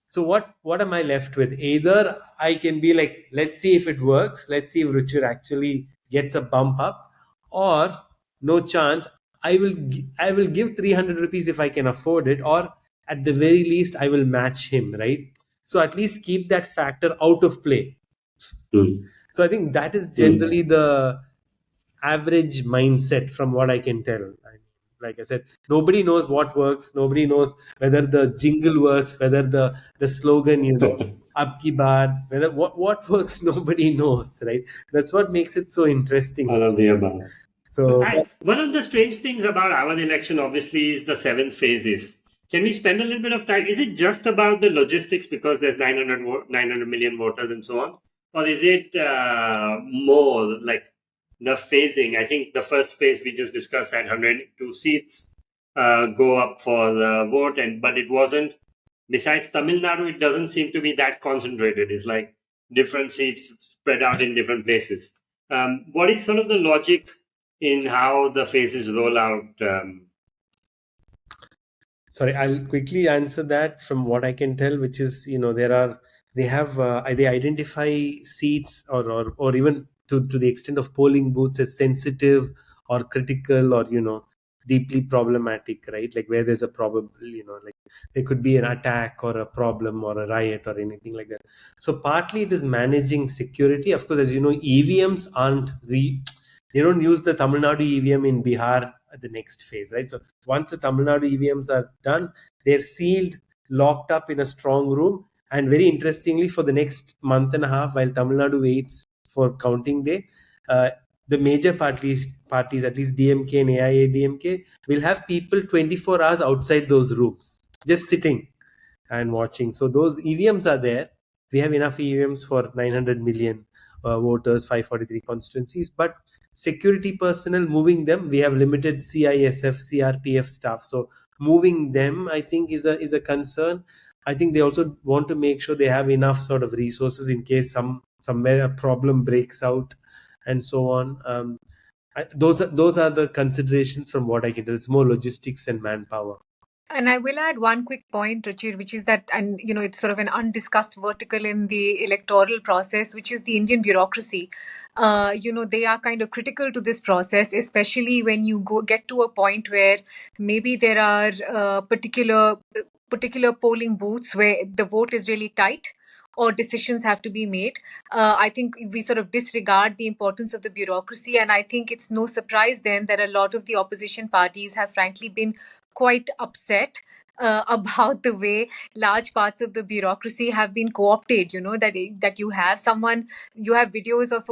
Speaker 3: So what am I left with? Either I can be like, let's see if it works. Let's see if Ruchir actually gets a bump up, or no chance. I will give 300 rupees if I can afford it, or at the very least I will match him, right? So at least keep that factor out of play. So I think that is generally the average mindset from what I can tell. Like I said, nobody knows what works. Nobody knows whether the jingle works, whether the slogan, "Ab ki baar," whether what works. Nobody knows, right? That's what makes it so interesting.
Speaker 2: All of the above.
Speaker 3: So
Speaker 2: One of the strange things about our election, obviously, is the 7 phases. Can we spend a little bit of time? Is it just about the logistics because there's 900 million voters and so on? Or is it more like the phasing? I think the first phase we just discussed had 102 seats go up for the vote, but it wasn't. Besides Tamil Nadu, it doesn't seem to be that concentrated. It's like different seats spread out in different places. What is sort of the logic in how the phases roll out?
Speaker 3: Sorry, I'll quickly answer that from what I can tell, which is, they identify seats, or even to the extent of polling booths as sensitive or critical, or deeply problematic, right? Like where there's a probable, like there could be an attack or a problem or a riot or anything like that. So partly it is managing security. Of course, as you know, EVMs they don't use the Tamil Nadu EVM in Bihar at the next phase, right? So once the Tamil Nadu EVMs are done, they're sealed, locked up in a strong room. And very interestingly, for the next month and a half, while Tamil Nadu waits for counting day, the major parties, at least DMK and AIADMK, will have people 24 hours outside those rooms, just sitting and watching. So those EVMs are there. We have enough EVMs for 900 million voters, 543 constituencies. But security personnel moving them, we have limited CISF, CRPF staff. So moving them, I think, is a concern. I think they also want to make sure they have enough sort of resources in case somewhere a problem breaks out, and so on. Those are the considerations from what I can tell. It's more logistics and manpower.
Speaker 1: And I will add one quick point, Ruchir, which is that, and it's sort of an undiscussed vertical in the electoral process, which is the Indian bureaucracy. They are kind of critical to this process, especially when you get to a point where maybe there are particular polling booths where the vote is really tight or decisions have to be made. I think we sort of disregard the importance of the bureaucracy, and I think it's no surprise then that a lot of the opposition parties have frankly been quite upset about the way large parts of the bureaucracy have been co-opted. That you have videos of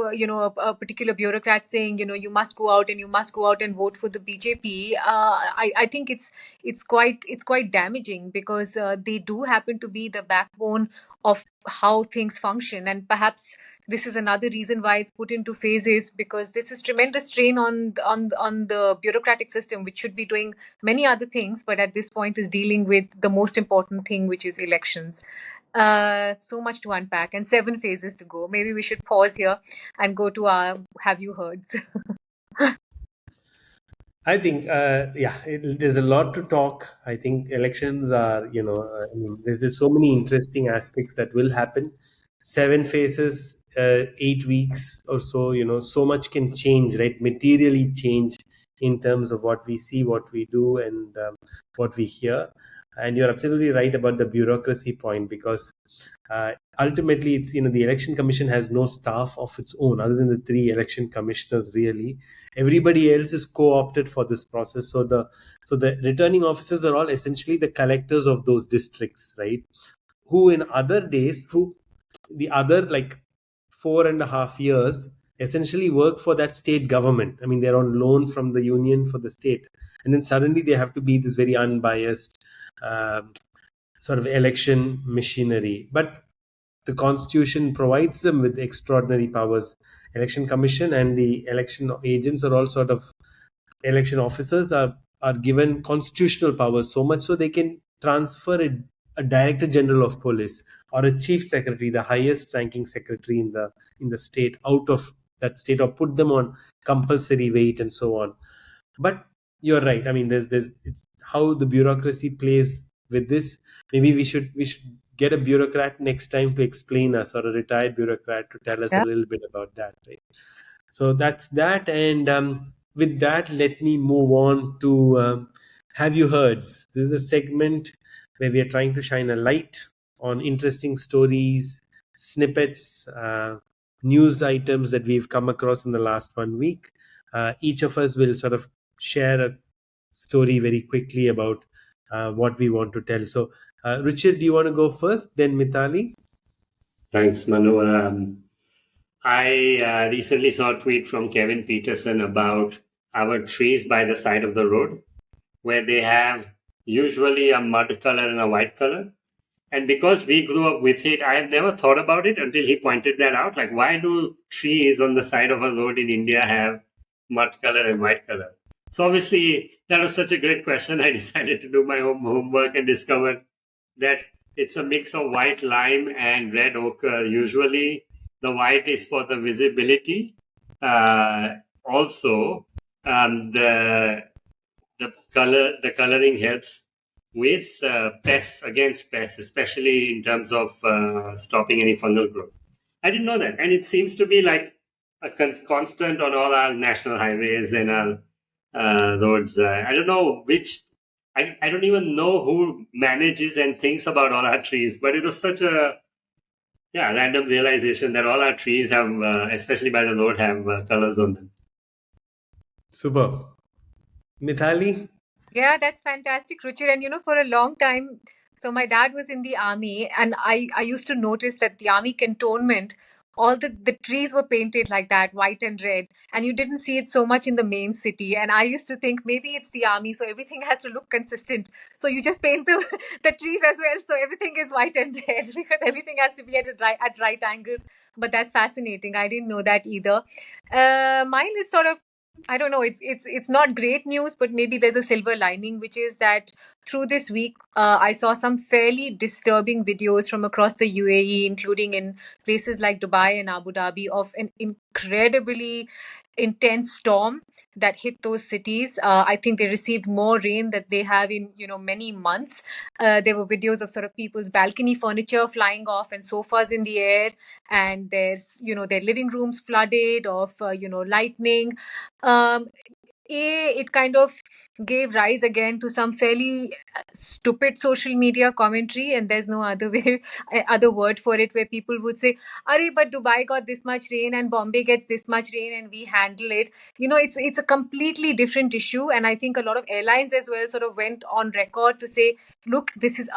Speaker 1: a particular bureaucrat saying you must go out and vote for the BJP. I think it's quite damaging, because they do happen to be the backbone of how things function, and perhaps this is another reason why it's put into phases, because this is tremendous strain on the bureaucratic system, which should be doing many other things, but at this point is dealing with the most important thing, which is elections. So much to unpack and 7 phases to go. Maybe we should pause here and go to our have you heards.
Speaker 3: I think, there's a lot to talk. I think elections are, there's so many interesting aspects that will happen. 7 phases, 8 weeks or so, so much can change, right? Materially change in terms of what we see, what we do, and what we hear. And you're absolutely right about the bureaucracy point, because ultimately it's, the election commission has no staff of its own other than the 3 election commissioners, really. Everybody else is co-opted for this process. So the returning officers are all essentially the collectors of those districts, right? Who in other days, who the other like 4.5 years essentially work for that state government. I mean, they're on loan from the union for the state, and then suddenly they have to be this very unbiased sort of election machinery. But the constitution provides them with extraordinary powers. Election commission and the election agents are all sort of, election officers are given constitutional powers, so much so they can transfer a director general of police or a chief secretary, the highest ranking secretary in the state, out of that state, or put them on compulsory wait, and so on. But you're right. I mean, there's it's how the bureaucracy plays with this. Maybe we should get a bureaucrat next time to explain us, or a retired bureaucrat to tell us a little bit about that, right? So that's that. And with that, let me move on to have you heard. This is a segment where we are trying to shine a light on interesting stories, snippets, news items that we've come across in the last 1 week. Each of us will sort of share a story very quickly about what we want to tell. So, Ruchir, do you want to go first? Then Mitali?
Speaker 2: Thanks, Manu. I recently saw a tweet from Kevin Peterson about our trees by the side of the road, where they have usually a mud color and a white color. And because we grew up with it, I have never thought about it until he pointed that out. Like, why do trees on the side of a road in India have mud color and white color? So obviously, that was such a great question. I decided to do my own homework and discovered that it's a mix of white lime and red ochre. Usually, the white is for the visibility. Also, the coloring helps with against pests, especially in terms of stopping any fungal growth. I didn't know that, and it seems to be like a constant on all our national highways and our roads. I don't know which. I don't even know who manages and thinks about all our trees, but it was such a random realization that all our trees have, especially by the road, have colors on them.
Speaker 3: Super. Mithali?
Speaker 1: Yeah, that's fantastic, Ruchir. And for a long time, so my dad was in the army, and I used to notice that the army cantonment, all the trees were painted like that, white and red, and you didn't see it so much in the main city. And I used to think maybe it's the army, so everything has to look consistent. So you just paint the trees as well, so everything is white and red because everything has to be at right angles. But that's fascinating. I didn't know that either. Mine is sort of, I don't know. It's not great news, but maybe there's a silver lining, which is that through this week, I saw some fairly disturbing videos from across the UAE, including in places like Dubai and Abu Dhabi, of an incredibly intense storm that hit those cities. I think they received more rain that they have in many months. There were videos of sort of people's balcony furniture flying off and sofas in the air, and there's their living rooms flooded of lightning. um, it kind of gave rise again to some fairly stupid social media commentary, and there's no other way, other word for it, where people would say, "Arey, but Dubai got this much rain and Bombay gets this much rain, and we handle it." It's a completely different issue, and I think a lot of airlines as well sort of went on record to say, "Look, this is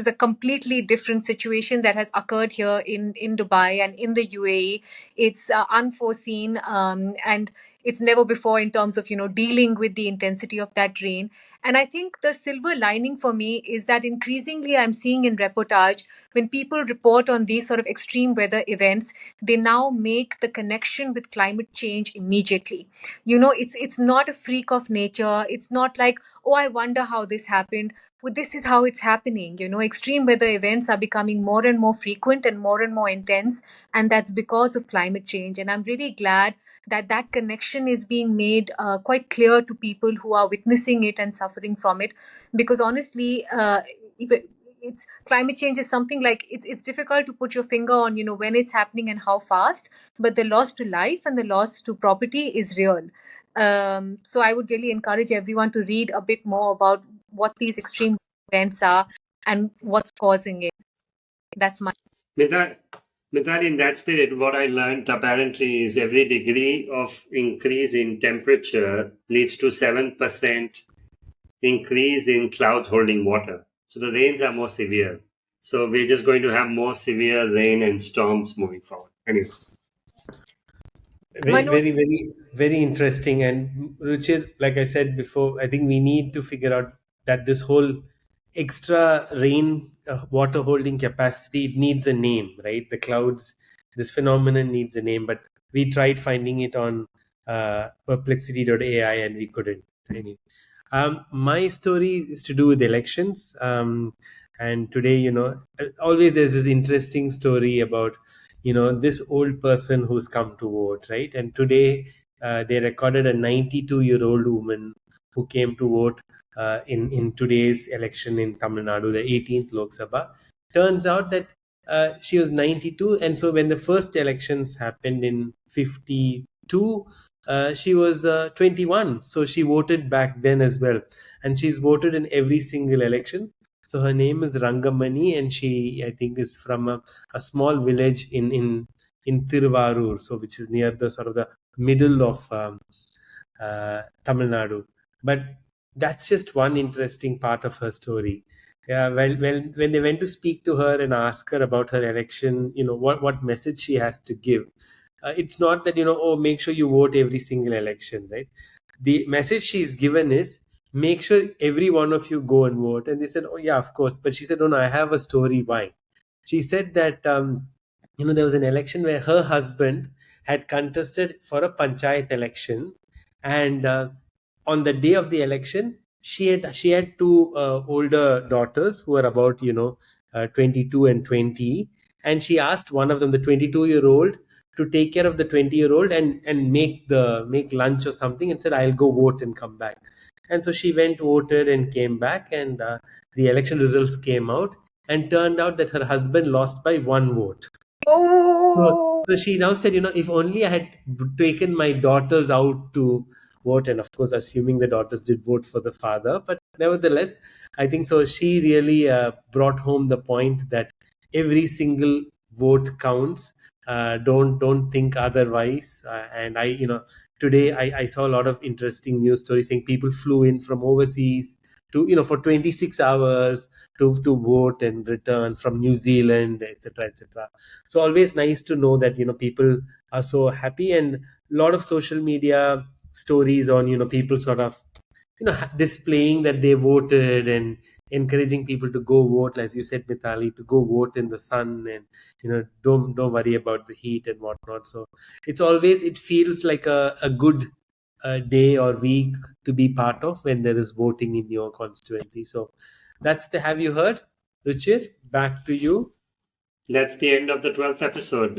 Speaker 1: a completely different situation that has occurred here in Dubai and in the UAE. It's unforeseen, and it's never before in terms of dealing with the intensity of that rain." And I think the silver lining for me is that increasingly I'm seeing in reportage, when people report on these sort of extreme weather events, they now make the connection with climate change immediately. It's not a freak of nature. It's not like, "Oh, I wonder how this happened." Well, this is how it's happening. Extreme weather events are becoming more and more frequent and more intense, and that's because of climate change. And I'm really glad that connection is being made quite clear to people who are witnessing it and suffering from it. Because honestly, if it's climate change is something like it's difficult to put your finger on when it's happening and how fast, but the loss to life and the loss to property is real. So I would really encourage everyone to read a bit more about what these extreme events are and what's causing it. That's my
Speaker 2: Mithali, in that spirit, what I learned apparently is every degree of increase in temperature leads to 7% increase in clouds holding water. So the rains are more severe. So we're just going to have more severe rain and storms moving forward. Anyway.
Speaker 3: Very,
Speaker 1: Manu.
Speaker 3: very, very, very interesting. And Ruchir, like I said before, I think we need to figure out that this whole extra rain water holding capacity, it needs a name, right? The clouds, this phenomenon needs a name, but we tried finding it on perplexity.ai and we couldn't. Anyway. My story is to do with elections. And today, always there's this interesting story about this old person who's come to vote, right? And today they recorded a 92-year-old woman who came to vote in today's election in Tamil Nadu, the 18th Lok Sabha. Turns out that she was 92, and so when the first elections happened in 52, she was 21, so she voted back then as well, and she's voted in every single election. So her name is Rangamani, and she, I think, is from a small village in Tiruvarur, so which is near the sort of the middle of Tamil Nadu. But that's just one interesting part of her story. Yeah, well, when they went to speak to her and ask her about her election, what message she has to give. It's not that make sure you vote every single election, right? The message she's given is, make sure every one of you go and vote. And they said, "Oh yeah, of course." But she said, "No, I have a story why." She said that there was an election where her husband had contested for a panchayat election, and on the day of the election, she had two older daughters who were about 22 and 20, and she asked one of them, the 22-year-old, to take care of the 20-year-old and make lunch or something, and said, "I'll go vote and come back." And so she went, voted, and came back, and the election results came out, and turned out that her husband lost by one vote. So,
Speaker 1: Oh.
Speaker 3: so she now said, if only I had taken my daughters out to vote, and of course assuming the daughters did vote for the father, but nevertheless I think so she really brought home the point that every single vote counts. Don't think otherwise. And today I saw a lot of interesting news stories saying people flew in from overseas to for 26 hours to vote and return from New Zealand, etc., etc. So always nice to know that people are so happy, and a lot of social media stories on people sort of displaying that they voted and encouraging people to go vote, as you said, Mithali, to go vote in the sun, and don't worry about the heat and whatnot. So it feels like a good day or week to be part of when there is voting in your constituency. So that's the have you heard. Ruchir, back to you.
Speaker 2: That's the end of the 12th episode.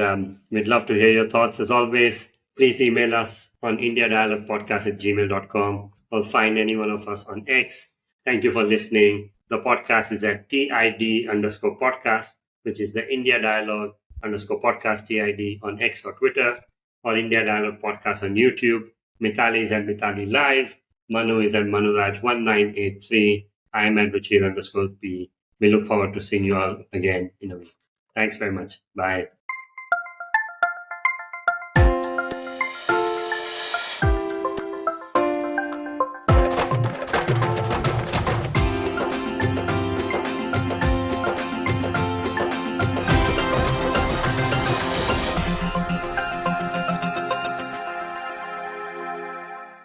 Speaker 2: We'd love to hear your thoughts. As always, please email us on indiadialogpodcast@gmail.com or find any one of us on X. Thank you for listening. The podcast is at TID_podcast, which is the India Dialogue _podcast TID on X or Twitter, or India Dialogue Podcast on YouTube. Mitali is at Mitali Live. Manu is at Manuraj1983. I am at Ruchir_P. We look forward to seeing you all again in a week. Thanks very much. Bye.